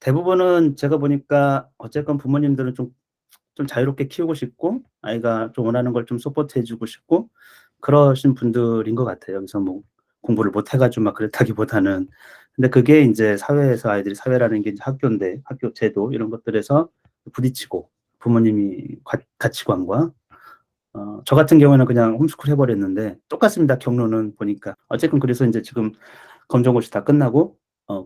대부분은 제가 보니까 어쨌건 부모님들은 좀 자유롭게 키우고 싶고 아이가 좀 원하는 걸 좀 서포트해 주고 싶고 그러신 분들인 것 같아요. 그래서 뭐 공부를 못 해 가지고 막 그랬다기보다는. 근데 그게 인제 사회에서 아이들이 사회라는 게 인제 학교인데 학교 제도 이런 것들에서 부딪히고 부모님이 가치관과 저 같은 경우에는 그냥 홈스쿨 해 버렸는데 똑같습니다, 경로는 보니까. 어쨌든 그래서 인제 지금 검정고시 다 끝나고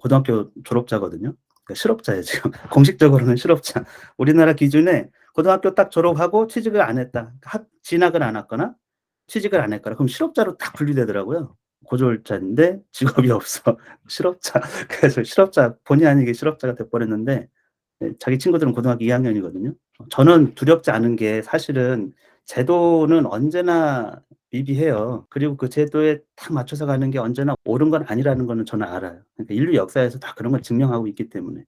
고등학교 졸업자거든요. 그러니까 실업자예요 지금. 공식적으로는 실업자. 우리나라 기준에 고등학교 딱 졸업하고 취직을 안 했다. 진학을 안 했거나 취직을 안 했거나 그럼 실업자로 딱 분류되더라고요. 고졸자인데 직업이 없어. 실업자. 그래서 실업자 본의 아니게 실업자가 돼 버렸는데 자기 친구들은 고등학교 2 학년이거든요. 저는 두렵지 않은 게 사실은 제도는 언제나 미비해요. 그리고 그 제도에 딱 맞춰서 가는 게 언제나 옳은 건 아니라는 거는 저는 알아요. 그러니까 인류 역사에서 다 그런 걸 증명하고 있기 때문에.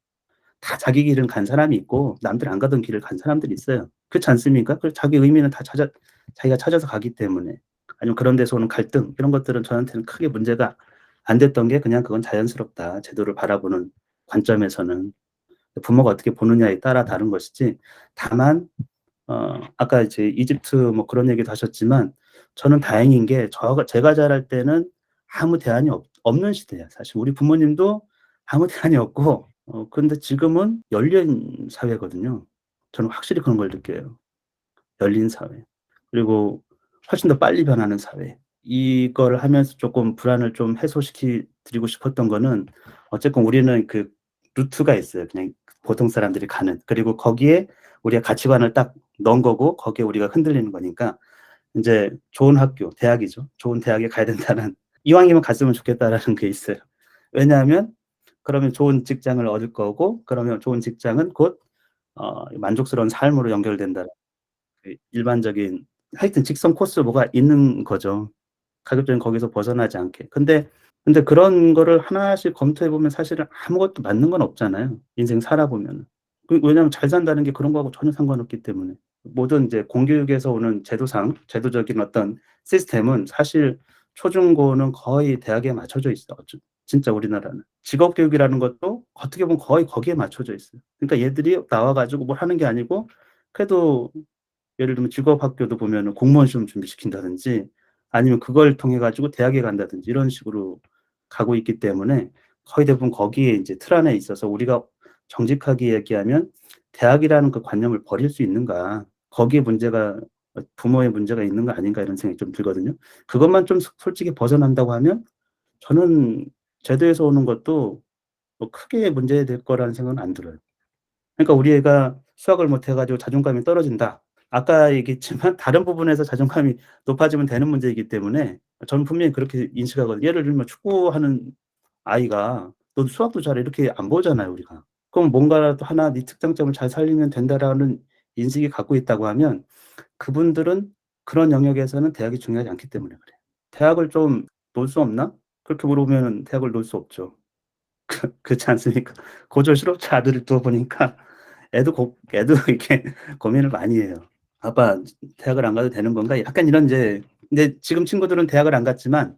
다 자기 길은 간 사람이 있고 남들 안 가던 길을 간 사람들이 있어요. 그렇지 않습니까? 그 자기 의미는 다 자기가 찾아서 가기 때문에. 아니면 그런 데서 오는 갈등 이런 것들은 저한테는 크게 문제가 안 됐던 게 그냥 그건 자연스럽다. 제도를 바라보는 관점에서는. 부모가 어떻게 보느냐에 따라 다른 것이지 다만 아까 이제 이집트 뭐 그런 얘기도 하셨지만 저는 다행인 게 제가 자랄 때는 아무 대안이 없는 시대야 사실. 우리 부모님도 아무 대안이 없고 근데 지금은 열린 사회거든요. 저는 확실히 그런 걸 느껴요. 열린 사회. 그리고 훨씬 더 빨리 변하는 사회. 이거를 하면서 쪼끔 불안을 좀 해소시키 드리고 싶었던 거는 어쨌건 우리는 그 루트가 있어요. 그냥 보통 사람들이 가는. 그리고 거기에 우리가 가치관을 딱 넣은 거고 거기에 우리가 흔들리는 거니까 인제 좋은 학교, 대학이죠. 좋은 대학에 가야 된다는 '이왕이면 갔으면 좋겠다.'라는 게 있어요. 왜냐하면 그러면 좋은 직장을 얻을 거고 그러면 좋은 직장은 곧 만족스러운 삶으로 연결된다. 그 일반적인 하여튼 직선 코스 뭐가 있는 거죠. 가급적이면 거기서 벗어나지 않게. 근데 그런 거를 하나씩 검토해 보면 사실은 아무것도 맞는 건 없잖아요, 인생 살아 보면은. 왜냐하면 잘 산다는 게 그런 거하고 전혀 상관없기 때문에. 모든 이제 공교육에서 오는 제도적인 어떤 시스템은 사실 초중고는 거의 대학에 맞춰져 있어. 진짜 우리나라는. 직업 교육이라는 것도 어떻게 보면 거의 거기에 맞춰져 있어요. 그러니까 얘들이 나와 가지고 뭘 하는 게 아니고 그래도 예를 들면 직업 학교도 보면은 공무원 시험 준비시킨다든지 아니면 그걸 통해 가지고 대학에 간다든지 이런 식으로 가고 있기 때문에 거의 대부분 거기에 인제 틀 안에 있어서 우리가 정직하게 얘기하면 '대학이라는 그 관념을 버릴 수 있는가. 거기에 문제가 부모의 문제가 있는 거 아닌가.' 이런 생각이 좀 들거든요. 그것만 좀 솔직히 벗어난다고 하면 저는 제도에서 오는 것도 뭐 크게 문제될 거라는 생각은 안 들어요. 그러니까 우리 애가 수학을 못해 가지고 자존감이 떨어진다. 아까 얘기했지만 다른 부분에서 자존감이 높아지면 되는 문제이기 때문에 저는 분명히 그렇게 인식하거든요. 예를 들면 축구하는 아이가 "너도 수학도 잘해." 이렇게 안 보잖아요, 우리가. 그럼 뭔가라도 하나 '네 특장점을 잘 살리면 된다.'라는 인식이 갖고 있다고 하면 그분들은 그런 영역에서는 대학이 중요하지 않기 때문에 그래요. "대학을 좀 놓을 수 없나?" 그렇게 물어보면은 대학을 놓을 수 없죠. 그렇지 않습니까? 고졸 실업자 아들을 두어 보니까 애도 이렇게 고민을 많이 해요. '아빠 대학을 안 가도 되는 건가?' 약간 이런 인제 근데 지금 친구들은 대학을 안 갔지만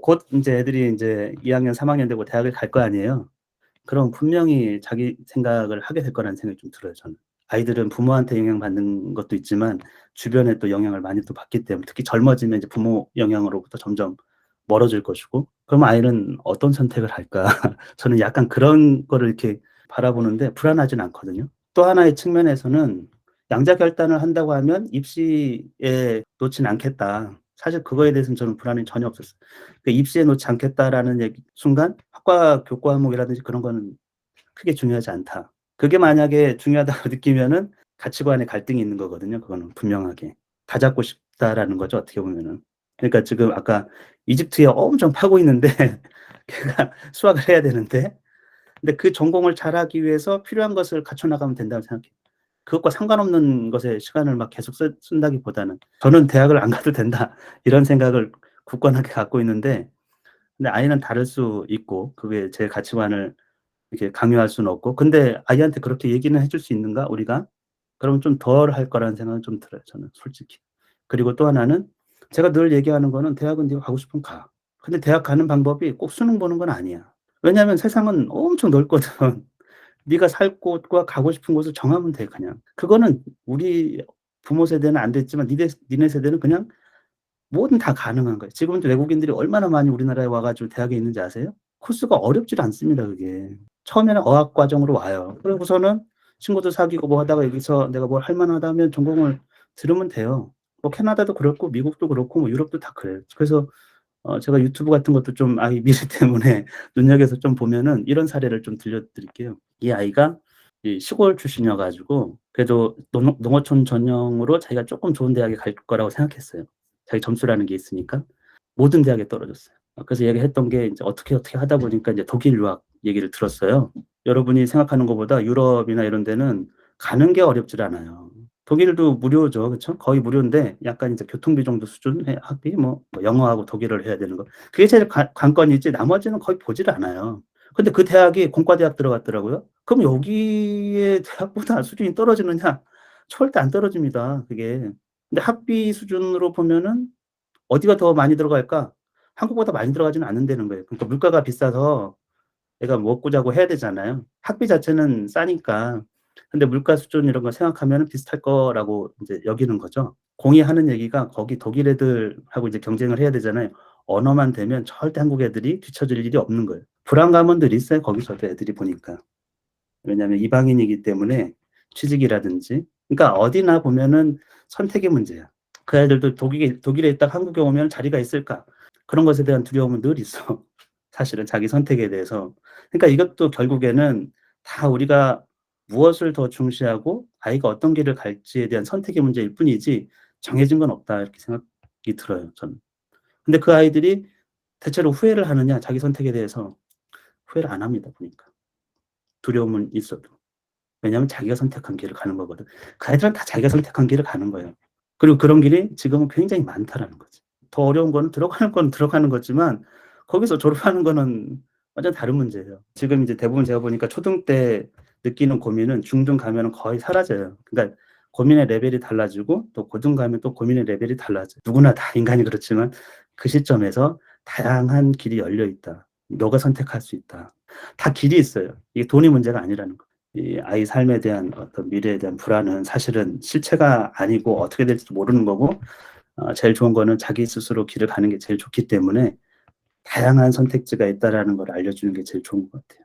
곧 인제 애들이 인제 2 학년 3 학년 되고 대학을 갈 거 아니에요. 그럼 분명히 자기 생각을 하게 될 거라는 생각이 좀 들어요 저는. 아이들은 부모한테 영향받는 것도 있지만 주변에 또 영향을 많이 또 받기 때문에 특히 젊어지면 이제 부모 영향으로부터 점점 멀어질 것이고 그럼 아이는 어떤 선택을 할까? 저는 약간 그런 거를 이렇게 바라보는데 불안하진 않거든요. 또 하나의 측면에서는 양자 결단을 한다고 하면 '입시에 놓진 않겠다.' 사실 그거에 대해서는 저는 불안이 전혀 없었어요. 그 '입시에 놓지 않겠다.'라는 얘기 순간 학과 교과 과목이라든지 그런 거는 크게 중요하지 않다. 그게 만약에 중요하다고 느끼면은 가치관의 갈등이 있는 거거든요 그거는 분명하게. 다 잡고 싶다라는 거죠 어떻게 보면은. 그러니까 지금 아까 이집트에 엄청 파고 있는데 걔가 수학을 해야 되는데 근데 그 전공을 잘하기 위해서 필요한 것을 갖춰 나가면 된다고 생각해요. 그것과 상관없는 것에 시간을 막 계속 쓴다기보다는 저는 '대학을 안 가도 된다.' 이런 생각을 굳건하게 갖고 있는데 근데 아이는 다를 수 있고 그게 제 가치관을 이렇게 강요할 수는 없고 근데 아이한테 그렇게 얘기는 해줄 수 있는가 우리가? 그러면 좀 덜 할 거라는 생각은 좀 들어요 저는 솔직히. 그리고 또 하나는 제가 늘 얘기하는 거는 "대학은 네가 가고 싶으면 가." 근데 대학 가는 방법이 꼭 수능 보는 건 아니야. 왜냐하면 세상은 엄청 넓거든. 네가 살 곳과 가고 싶은 곳을 정하면 돼 그냥. 그거는 우리 부모 세대는 안 됐지만 니네 세대는 그냥 뭐든 다 가능한 거예요. 지금도 외국인들이 얼마나 많이 우리나라에 와 가지고 대학에 있는지 아세요? 코스가 어렵질 않습니다 그게. 처음에는 어학 과정으로 와요. 그러고서는 친구도 사귀고 뭐 하다가 여기서 내가 뭘 할 만하다면 전공을 들으면 돼요. 뭐 캐나다도 그렇고 미국도 그렇고 뭐 유럽도 다 그래요. 그래서 제가 유튜브 같은 것도 좀 아이 미래 때문에 눈여겨서 좀 보면은 이런 사례를 좀 들려 드릴게요. 이 아이가 이 시골 출신이어 가지고 그래도 농어촌 전형으로 자기가 쪼끔 좋은 대학에 갈 거라고 생각했어요. 자기 점수라는 게 있으니까. 모든 대학에 떨어졌어요. 그래서 얘기했던 게 인제 어떻게 하다 보니까 이제 독일 유학 얘기를 들었어요. 여러분이 생각하는 것보다 유럽이나 이런 데는 가는 게 어렵질 않아요. 독일도 무료죠. 그쵸? 거의 무료인데 약간 이제 교통비 정도 수준의 학비 뭐 영어하고 독일어를 해야 되는 거. 그게 제일 관건이지 나머지는 거의 보질 않아요. 근데 그 대학이 공과대학 들어갔더라고요. 그럼 여기의 대학보다 수준이 떨어지느냐? 절대 안 떨어집니다 그게. 근데 학비 수준으로 보면은 어디가 더 많이 들어갈까? 한국보다 많이 들어가지는 않는다는 거예요. 그러니까 물가가 비싸서 내가 먹고 자고 해야 되잖아요. 학비 자체는 싸니까. 근데 물가 수준 이런 거 생각하면은 비슷할 거라고 인제 여기는 거죠. 공이 하는 얘기가 거기 독일 애들하고 이제 경쟁을 해야 되잖아요. 언어만 되면 절대 한국 애들이 뒤처질 일이 없는 거예요. 불안감은 늘 있어요, 거기서도 애들이 보니까. 왜냐하면 이방인이기 때문에 취직이라든지 그러니까 어디나 보면은 선택의 문제야. 그 애들도 독일에 있다가 한국에 오면 자리가 있을까? 그런 것에 대한 두려움은 늘 있어. 사실은 자기 선택에 대해서. 그러니까 이것도 결국에는 다 우리가 무엇을 더 중시하고 아이가 어떤 길을 갈지에 대한 선택의 문제일 뿐이지 정해진 건 없다 이렇게 생각이 들어요 저는. 근데 그 아이들이 대체로 후회를 하느냐 자기 선택에 대해서 후회를 안 합니다 보니까. 두려움은 있어도. 왜냐하면 자기가 선택한 길을 가는 거거든. 그 아이들은 다 자기가 선택한 길을 가는 거예요. 그리고 그런 길이 지금은 굉장히 많다라는 거지. 더 어려운 거는 들어가는 건 들어가는 거지만 거기서 졸업하는 거는 완전 다른 문제예요. 지금 이제 대부분 제가 보니까 초등 때 느끼는 고민은 중등 가면은 거의 사라져요. 그러니까 고민의 레벨이 달라지고 또 고등 가면 또 고민의 레벨이 달라져요. 누구나 다 인간이 그렇지만 그 시점에서 다양한 길이 열려 있다. 너가 선택할 수 있다. 다 길이 있어요. 이게 돈이 문제가 아니라는 거. 이 아이 삶에 대한 어떤 미래에 대한 불안은 사실은 실체가 아니고 어떻게 될지도 모르는 거고 제일 좋은 거는 자기 스스로 길을 가는 게 제일 좋기 때문에 다양한 선택지가 있다라는 걸 알려주는 게 제일 좋은 것 같아요.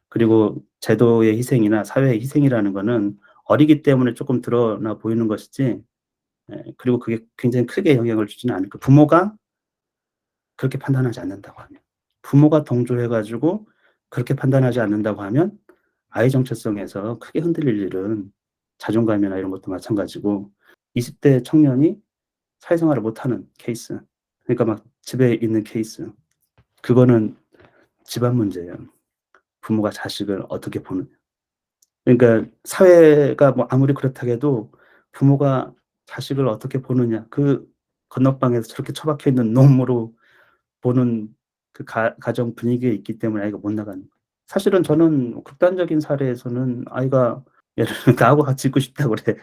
그리고 제도의 희생이나 사회의 희생이라는 거는 어리기 때문에 조금 드러나 보이는 것이지 그리고 그게 굉장히 크게 영향을 주지는 않을 거예요. 부모가 그렇게 판단하지 않는다고 하면. 부모가 동조해 가지고 그렇게 판단하지 않는다고 하면 아이 정체성에서 크게 흔들릴 일은 자존감이나 이런 것도 마찬가지고 20대 청년이 사회생활을 못하는 케이스 그러니까 막 집에 있는 케이스 그거는 집안 문제예요. 부모가 자식을 어떻게 보느냐. 그러니까 사회가 뭐 아무리 그렇다 해도 부모가 자식을 어떻게 보느냐 그 건너방에서 저렇게 처박혀 있는 놈으로 보는 그 가정 분위기에 있기 때문에 아이가 못 나가는 거예요. 사실은 저는 극단적인 사례에서는 아이가 예를 들면 나하고 같이 있고 싶다고 그래.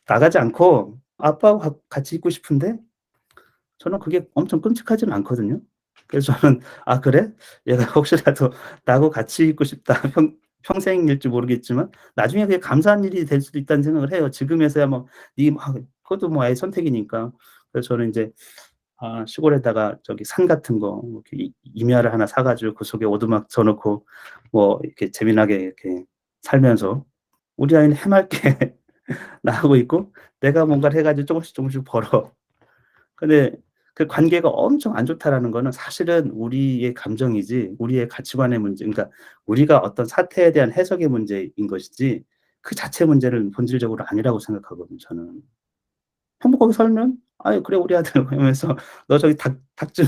나가지 않고 아빠하고 같이 있고 싶은데 저는 그게 엄청 끔찍하지는 않거든요. 그래서 저는 '아 그래? 얘가 혹시라도 나하고 같이 있고 싶다.' 평생일지 모르겠지만 나중에 그게 감사한 일이 될 수도 있다는 생각을 해요. 지금에서야 뭐 그것도 뭐 아이의 선택이니까. 그래서 저는 인제 시골에다가 저기 산 같은 거 이렇게 임야를 하나 사 가지고 그 속에 오두막 져 놓고 뭐 이렇게 재미나게 이렇게 살면서 우리 아이는 해맑게 나가고 있고 내가 뭔가를 해 가지고 조금씩 벌어. 근데 그 관계가 엄청 안 좋다라는 거는 사실은 우리의 감정이지 우리의 가치관의 문제 그러니까 우리가 어떤 사태에 대한 해석의 문제인 것이지 그 자체 문제는 본질적으로 아니라고 생각하거든요 저는. 행복하게 살면 "아이 그래 우리 아들." 이러면서 "너 저기 닭 좀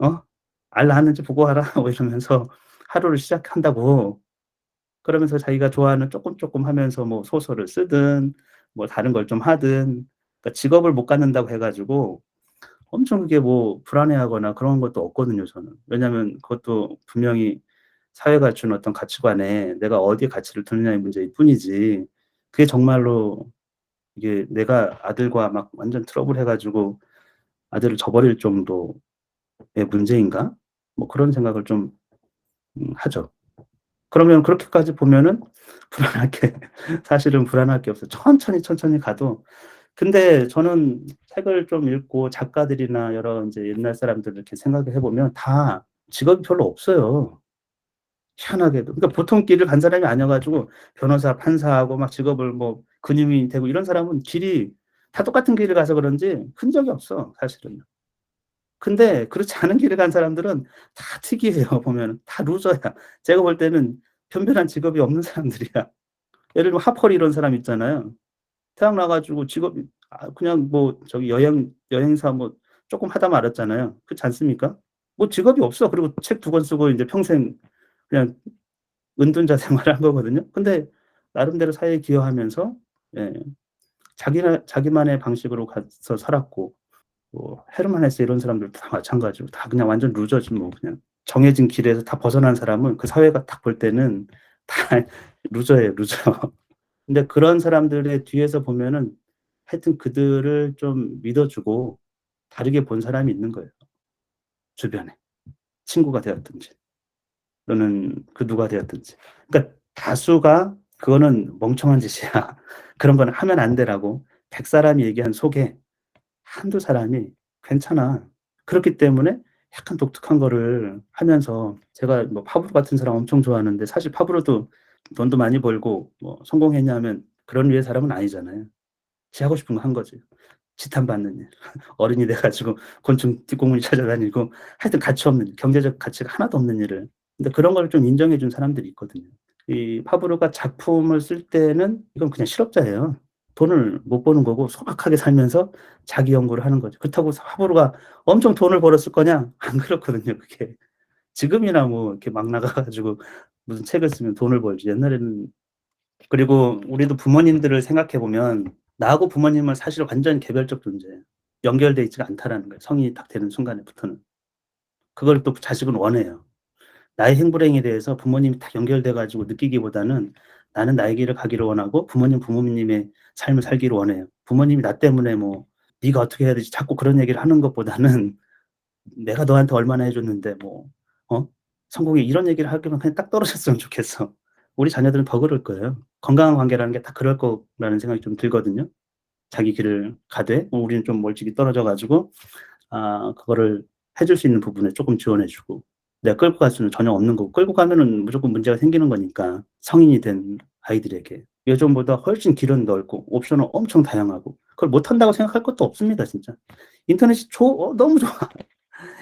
어 알 낳았는지 보고 와라." 뭐 이러면서 하루를 시작한다고. 그러면서 자기가 좋아하는 쪼끔 하면서 뭐 소설을 쓰든 뭐 다른 걸 좀 하든 그러니까 직업을 못 갖는다고 해 가지고 엄청 그게 뭐 불안해하거나 그런 것도 없거든요 저는. 왜냐하면 그것도 분명히 사회가 준 어떤 가치관에 내가 어디에 가치를 두느냐의 문제일 뿐이지 그게 정말로 이게 내가 아들과 막 완전 트러블 해 가지고 아들을 저버릴 정도의 문제인가? 뭐 그런 생각을 좀 하죠. 그러면 그렇게까지 보면은 불안할 게 사실은 불안할 게 없어요. 천천히 가도. 근데 저는 책을 좀 읽고 작가들이나 여러 인제 옛날 사람들 이렇게 생각을 해 보면 다 직업이 별로 없어요, 희한하게도. 그러니까 보통 길을 간 사람이 아니어 가지고 변호사, 판사하고 막 직업을 뭐 근육이 되고 이런 사람은 길이 다 똑같은 길을 가서 그런지 흔적이 없어, 사실은. 근데 그렇지 않은 길을 간 사람들은 다 특이해요, 보면은. 다 루저야. 제가 볼 때는 변변한 직업이 없는 사람들이야. 예를 들면 하퍼리 이런 사람 있잖아요. 태어나 가지고 직업이 그냥 뭐 저기 여행사 뭐 쪼끔 하다 말았잖아요. 그렇지 않습니까? 뭐 직업이 없어. 그리고 책 2권 쓰고 인제 평생 그냥 은둔자 생활을 한 거거든요. 근데 나름대로 사회에 기여하면서 예 자기만의 방식으로 가서 살았고 뭐 헤르만 헤세 이런 사람들도 다 마찬가지고 다 그냥 완전 루저지 뭐 그냥. 정해진 길에서 다 벗어난 사람은 그 사회가 딱 볼 때는 다 루저예요, 루저. 근데 그런 사람들의 뒤에서 보면은 하여튼 그들을 좀 믿어 주고 다르게 본 사람이 있는 거예요, 주변에. 친구가 되었든지 또는 그 누가 되었든지. 그러니까 다수가 "그거는 멍청한 짓이야. 그런 거는 하면 안 돼."라고 100 사람이 얘기한 속에 한두 사람이 "괜찮아." 그렇기 때문에 약간 독특한 거를 하면서 제가 뭐 파브로 같은 사람 엄청 좋아하는데 사실 파브로도 돈도 많이 벌고 뭐 성공했냐면 그런 류의 사람은 아니잖아요. 지 하고 싶은 거 한 거지. 지탄받는 일. 어른이 돼 가지고 곤충 뒷공무니 찾아다니고 하여튼 가치 없는 일, 경제적 가치가 하나도 없는 일을. 근데 그런 걸 좀 인정해 준 사람들이 있거든요. 이 파브로가 작품을 쓸 때는 이건 그냥 실업자예요. 돈을 못 버는 거고 소박하게 살면서 자기 연구를 하는 거죠. 그렇다고 파브로가 엄청 돈을 벌었을 거냐? 안 그렇거든요, 그게. 지금이나 뭐 이렇게 막 나가 가지고 무슨 책을 쓰면 돈을 벌지. 옛날에는. 그리고 우리도 부모님들을 생각해 보면 나하고 부모님은 사실 완전 개별적 존재예요. 연결돼 있지가 않다라는 거예요, 성인이 딱 되는 순간부터는. 그걸 또 자식은 원해요. 나의 행불행에 대해서 부모님이 딱 연결돼 가지고 느끼기보다는 나는 나의 길을 가기를 원하고 부모님의 삶을 살기를 원해요. 부모님이 나 때문에 뭐 "네가 어떻게 해야 되지?" 자꾸 그런 얘기를 하는 것보다는 "내가 너한테 얼마나 해 줬는데 뭐 어 성공해." 이런 얘기를 할 거면 그냥 딱 떨어졌으면 좋겠어. 우리 자녀들은 더 그럴 거예요. 건강한 관계라는 게 다 그럴 거라는 생각이 좀 들거든요. 자기 길을 가되 우리는 좀 멀찍이 떨어져 가지고 그거를 해줄 수 있는 부분에 쪼끔 지원해 주고 내가 끌고 갈 수는 전혀 없는 거고 끌고 가면은 무조건 문제가 생기는 거니까 성인이 된 아이들에게. 예전보다 훨씬 길은 넓고 옵션은 엄청 다양하고 그걸 못한다고 생각할 것도 없습니다 진짜. 인터넷이 너무 좋아.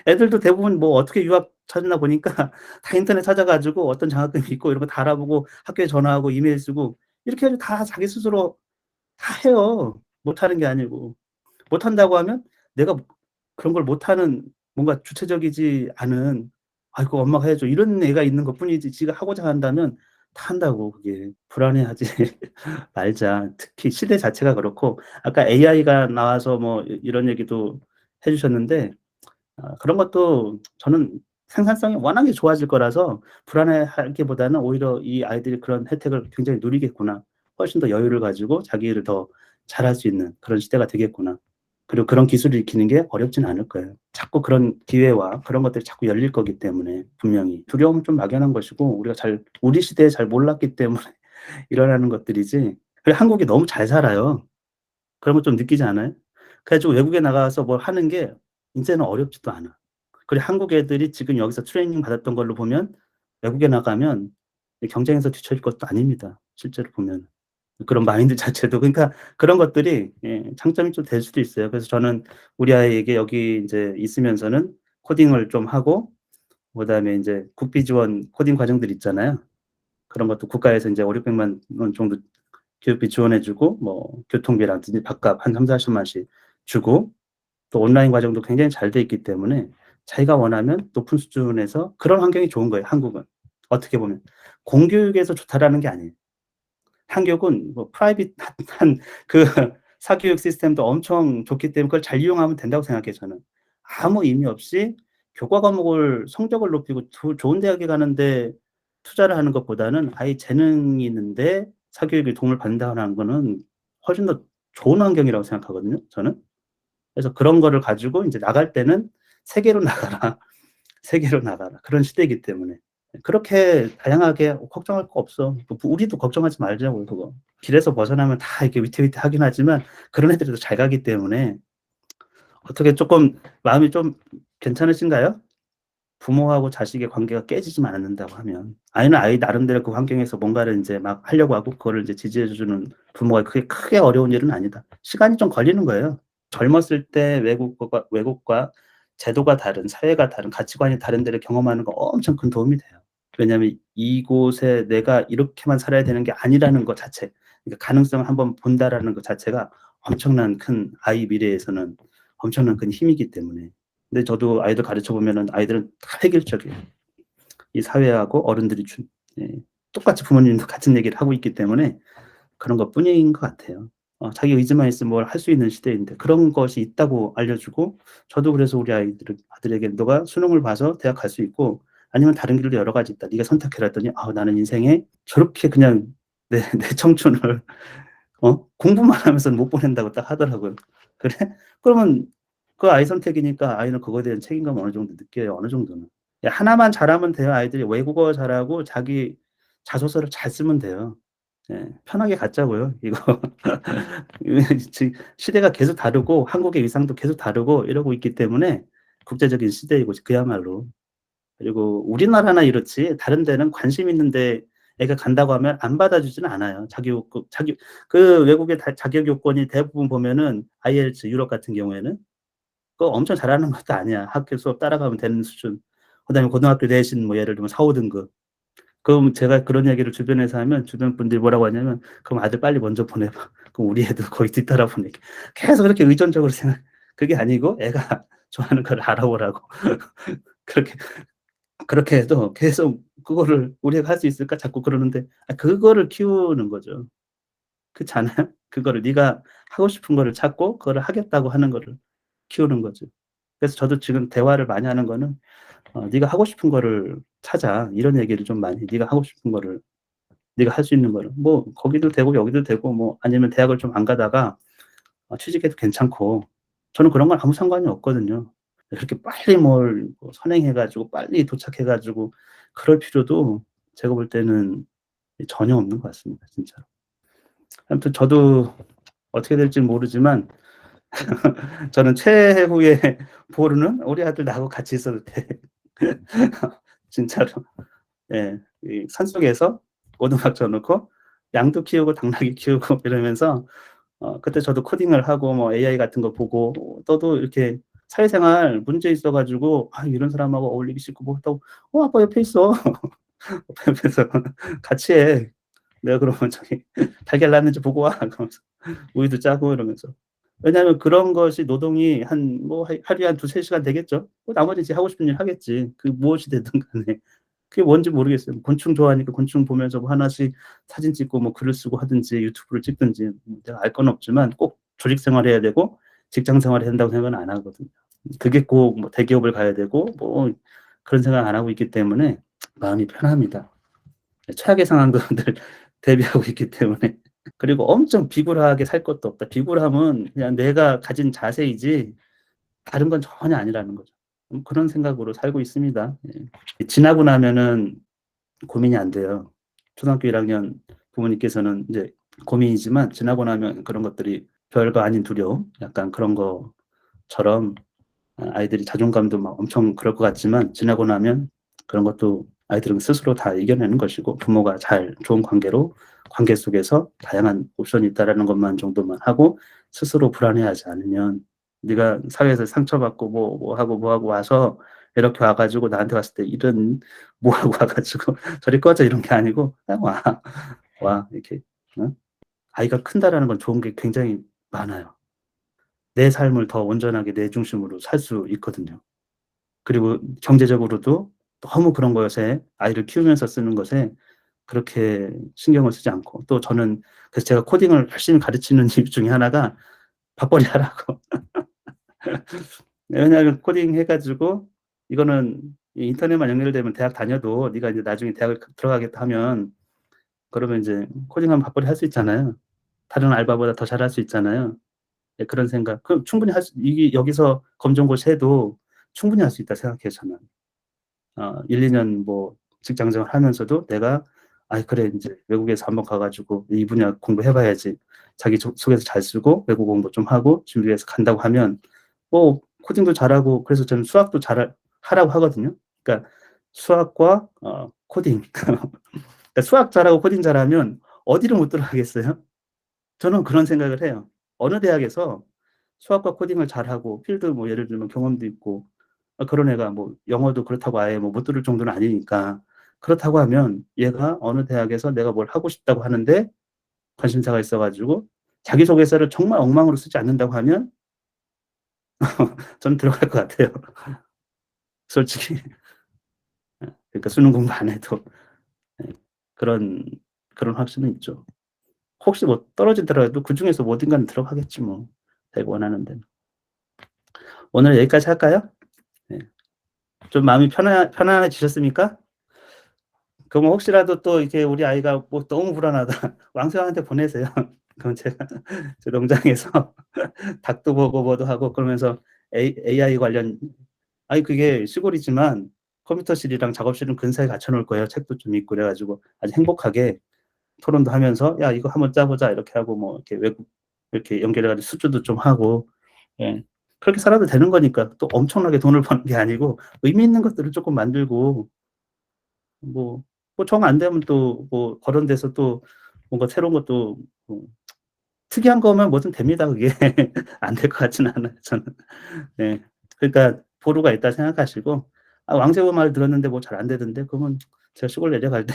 애들도 대부분 뭐 어떻게 유학 찾나 보니까 다 인터넷 찾아 가지고 어떤 장학금이 있고 이런 거 다 알아보고 학교에 전화하고 이메일 쓰고 이렇게 해 가지고 다 자기 스스로 다 해요. 못하는 게 아니고. 못한다고 하면 내가 그런 걸 못하는 뭔가 주체적이지 않은 '아이고 엄마가 해 줘.' 이런 애가 있는 것뿐이지 지가 하고자 한다면 다 한다고 그게. 불안해하지 말자. 특히 시대 자체가 그렇고 아까 AI가 나와서 뭐 이런 얘기도 해 주셨는데 그런 것도 저는 생산성이 워낙에 좋아질 거라서 불안해하기보다는 오히려 '이 아이들이 그런 혜택을 굉장히 누리겠구나. 훨씬 더 여유를 가지고 자기 일을 더 잘할 수 있는 그런 시대가 되겠구나.' 그리고 그런 기술을 익히는 게 어렵진 않을 거예요. 자꾸 그런 기회와 그런 것들이 자꾸 열릴 거기 때문에 분명히. 두려움은 좀 막연한 것이고 우리 시대에 잘 몰랐기 때문에 일어나는 것들이지 그리고 한국이 너무 잘 살아요. 그런 거 좀 느끼지 않아요? 그래 가지고 외국에 나가서 뭘 하는 게 인제는 어렵지도 않아. 그리고 한국 애들이 지금 여기서 트레이닝 받았던 걸로 보면 외국에 나가면 이 경쟁에서 뒤처질 것도 아닙니다, 실제로 보면. 그런 마인드 자체도 그러니까 그런 것들이 장점이 좀 될 수도 있어요. 그래서 저는 우리 아이에게 여기 인제 있으면서는 코딩을 좀 하고 그다음에 인제 국비 지원 코딩 과정들 있잖아요. 그런 것도 국가에서 인제 5,000,000-6,000,000원 정도 교육비 지원해 주고 뭐 교통비라든지 밥값 한 3-40만 원씩 주고 또 온라인 과정도 굉장히 잘 돼 있기 때문에 자기가 원하면 높은 수준에서 그런 환경이 좋은 거예요, 한국은. 어떻게 보면. 공교육에서 좋다라는 게 아니에요. 한국은 뭐 프라이빗한 그 사교육 시스템도 엄청 좋기 때문에 그걸 잘 이용하면 된다고 생각해요, 저는. 아무 의미 없이 교과 과목을 성적을 높이고 좋은 대학에 가는데 투자를 하는 것보다는 아이 재능이 있는데 사교육에 도움을 받는다는 거는 훨씬 더 좋은 환경이라고 생각하거든요, 저는. 그래서 그런 거를 가지고 인제 나갈 때는 세계로 나가라. 세계로 나가라. 그런 시대이기 때문에. 그렇게 다양하게 걱정할 거 없어. 우리도 걱정하지 말자고요, 그거. 길에서 벗어나면 다 이렇게 위태위태하긴 하지만 그런 애들이 더 잘 가기 때문에 어떻게 조금 마음이 좀 괜찮으신가요? 부모하고 자식의 관계가 깨지지만 않는다고 하면. 아이는 아이 나름대로 그 환경에서 뭔가를 인제 막 하려고 하고 그거를 이제 지지해 주는 부모가 그게 크게 어려운 일은 아니다. 시간이 좀 걸리는 거예요. 젊었을 때 외국과 제도가 다른, 사회가 다른, 가치관이 다른 데를 경험하는 거 엄청 큰 도움이 돼요. 왜냐하면 이곳에 내가 이렇게만 살아야 되는 게 아니라는 것 자체, 그러니까 가능성을 한번 본다라는 것 자체가 엄청난 큰 아이 미래에서는 엄청난 큰 힘이기 때문에. 근데 저도 아이들 가르쳐 보면은 아이들은 다 획일적이에요. 이 사회하고 어른들이 준 예, 똑같이 부모님도 같은 얘기를 하고 있기 때문에 그런 것뿐인 것 같아요. 자기 의지만 있으면 뭘 할 수 있는 시대인데 그런 것이 있다고 알려주고 저도 그래서 우리 아들에게 "너가 수능을 봐서 대학 갈 수 있고 아니면 다른 길도 여러 가지 있다. 네가 선택해라." 했더니 나는 인생에 저렇게 그냥 내 청춘을 공부만 하면서는 못 보낸다고 딱 하더라고요. 그래? 그러면 그 아이 선택이니까 아이는 그거에 대한 책임감을 어느 정도 느껴요, 어느 정도는. 예, 하나만 잘하면 돼요. 아이들이 외국어 잘하고 자기 자소서를 잘 쓰면 돼요. 예. 편하게 갖자고요, 이거. 지금 시대가 계속 다르고 한국의 위상도 계속 다르고 이러고 있기 때문에 국제적인 시대이고 그야말로. 그리고 우리나라나 이렇지 다른 데는 관심 있는데 애가 간다고 하면 안 받아주지는 않아요. 그 외국의 자격 요건이 대부분 보면은 IELTS 유럽 같은 경우에는 그거 엄청 잘하는 것도 아니야. 학교 수업 따라가면 되는 수준. 그다음에 고등학교 내신 뭐 예를 들면 4-5 등급. 그럼 제가 그런 얘기를 주변에서 하면 주변 분들이 뭐라고 하냐면 "그럼 아들 빨리 먼저 보내 봐. 그럼 우리 애도 거의 뒤따라 보내게." 계속 그렇게 의존적으로 그게 아니고 애가 좋아하는 걸 알아보라고. 그렇게 그렇게 해도 계속 그거를 "우리 애가 할 수 있을까?" 자꾸 그러는데 그거를 키우는 거죠. 그렇지 않아요? 그거를 네가 하고 싶은 거를 찾고 그거를 하겠다고 하는 거를 키우는 거죠. 그래서 저도 지금 대화를 많이 하는 거는 "네가 하고 싶은 거를 찾아." 이런 얘기를 좀 많이 네가 하고 싶은 거를 네가 할 수 있는 거를 뭐 거기도 되고 여기도 되고 뭐 아니면 대학을 좀 안 가다가 취직해도 괜찮고 저는 그런 건 아무 상관이 없거든요. 그렇게 빨리 뭘 뭐 선행해 가지고 빨리 도착해 가지고 그럴 필요도 제가 볼 때는 전혀 없는 것 같습니다 진짜로. 아무튼 저도 어떻게 될지는 모르지만 저는 최후의 보루는 우리 아들 나하고 같이 있어도 돼. 진짜로. 예. 이 산속에서 오두막 져 놓고 양도 키우고 당나귀 키우고 이러면서 그때 저도 코딩을 하고 뭐 AI 같은 거 보고 너도 이렇게 사회생활 문제 있어 가지고 이런 사람하고 어울리기 싫고 뭐 했다고 아빠 옆에 있어. 아빠 옆에서 같이 해. 내가 그러면 저기 달걀 낳는지 보고 와. 그러면서 우유도 짜고 이러면서. 왜냐하면 그런 것이 노동이 한 뭐 하루에 한 2-3 시간 되겠죠. 나머지 지 하고 싶은 일 하겠지. 그 무엇이 되든 간에. 그게 뭔지 모르겠어요. 곤충 좋아하니까 곤충 보면서 뭐 하나씩 사진 찍고 뭐 글을 쓰고 하든지 유튜브를 찍든지 내가 알 건 없지만 꼭 조직 생활해야 되고 직장 생활해야 된다고 생각은 안 하거든요. 그게 꼭 뭐 대기업을 가야 되고 뭐 그런 생각 안 하고 있기 때문에 마음이 편합니다. 최악의 상황도 늘 대비하고 있기 때문에. 그리고 엄청 비굴하게 살 것도 없다. 비굴함은 그냥 내가 가진 자세이지 다른 건 전혀 아니라는 거죠. 그런 생각으로 살고 있습니다. 예. 지나고 나면은 고민이 안 돼요. 초등학교 1 학년 부모님께서는 인제 고민이지만 지나고 나면 그런 것들이 별거 아닌 두려움 약간 그런 것처럼 아이들이 자존감도 막 엄청 그럴 것 같지만 지나고 나면 그런 것도 아이들은 스스로 다 이겨내는 것이고 부모가 잘 좋은 관계 속에서 다양한 옵션이 있다라는 것만 정도만 하고 스스로 불안해하지 않으면 네가 사회에서 상처받고 뭐 하고 와서 이렇게 와 가지고 나한테 왔을 때 이런 뭐 하고 와 가지고 "저리 꺼져." 이런 게 아니고 그냥 와. 와. 이렇게 아이가 큰다라는 건 좋은 게 굉장히 많아요. 내 삶을 더 온전하게 내 중심으로 살 수 있거든요. 그리고 경제적으로도 너무 그런 것에 아이를 키우면서 쓰는 것에 그렇게 신경을 쓰지 않고 또 저는 그래서 제가 코딩을 열심히 가르치는 이유 중에 하나가 밥벌이 하라고. 왜냐하면 코딩 해 가지고 이거는 이 인터넷만 연결되면 대학 다녀도 네가 이제 나중에 대학을 들어가겠다 하면 그러면 인제 코딩하면 밥벌이 할 수 있잖아요. 다른 알바보다 더 잘할 수 있잖아요. 예, 그런 생각. 그럼 충분히 이게 여기서 검정고시 해도 충분히 할 수 있다 생각해요 저는. 1-2년 뭐 직장 생활하면서도 내가 '아 그래 인제 외국에서 한번 가 가지고 이 분야 공부해 봐야지.' 자기소개서 잘 쓰고 외국어 공부 좀 하고 준비해서 간다고 하면 뭐 코딩도 잘하고, 그래서 저는 수학도 하라고 하거든요. 그러니까 수학과 코딩. 그러니까 수학 잘하고 코딩 잘하면 어디를 못 들어가겠어요? 저는 그런 생각을 해요. 어느 대학에서 수학과 코딩을 잘하고 필드 뭐 예를 들면 경험도 있고 그런 애가 뭐 영어도 그렇다고 아예 뭐 못 들을 정도는 아니니까, 그렇다고 하면 얘가 어느 대학에서 내가 뭘 하고 싶다고 하는데 관심사가 있어 가지고 자기소개서를 정말 엉망으로 쓰지 않는다고 하면 저는 들어갈 것 같아요. 솔직히. 그러니까 수능 공부 안 해도 예 그런 확신은 있죠. 혹시 뭐 떨어지더라도 그중에서 뭐 어딘가는 들어가겠지 뭐, 자기가 원하는 데는. 오늘 여기까지 할까요? 네. 좀 마음이 편안해지셨습니까? 그럼 혹시라도 또 이렇게 우리 아이가 뭐 너무 불안하다 왕세형한테 보내세요. 그럼 제가 저 농장에서 닭도 보고 뭐도 하고 그러면서 AI 관련, 아니 그게 시골이지만 컴퓨터실이랑 작업실은 근사하게 갖춰 놓을 거예요. 책도 좀 있고 그래 가지고 아주 행복하게 토론도 하면서 "야 이거 한번 짜 보자." 이렇게 하고 뭐 이렇게 외국 이렇게 연결해 가지고 수주도 좀 하고 예. 그렇게 살아도 되는 거니까 또 엄청나게 돈을 버는 게 아니고 의미 있는 것들을 쪼끔 만들고 뭐 정 안 되면 또 뭐 거론돼서 또 뭔가 새로운 것도 뭐 특이한 거면 뭐든 됩니다 그게. 안 될 것 같지는 않아요 저는. 네. 그러니까 보루가 있다 생각하시고 왕세호 말 들었는데 뭐 잘 안 되던데 그러면 제가 시골 내려갈 때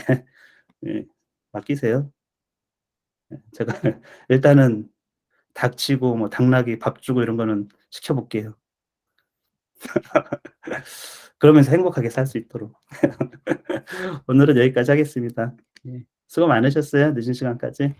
예 맡기세요. 제가 일단은 닭치고 뭐 당나귀 밥 주고 이런 거는 시켜 볼게요. 그러면서 행복하게 살 수 있도록. 오늘은 여기까지 하겠습니다. 예. 수고 많으셨어요. 늦은 시간까지.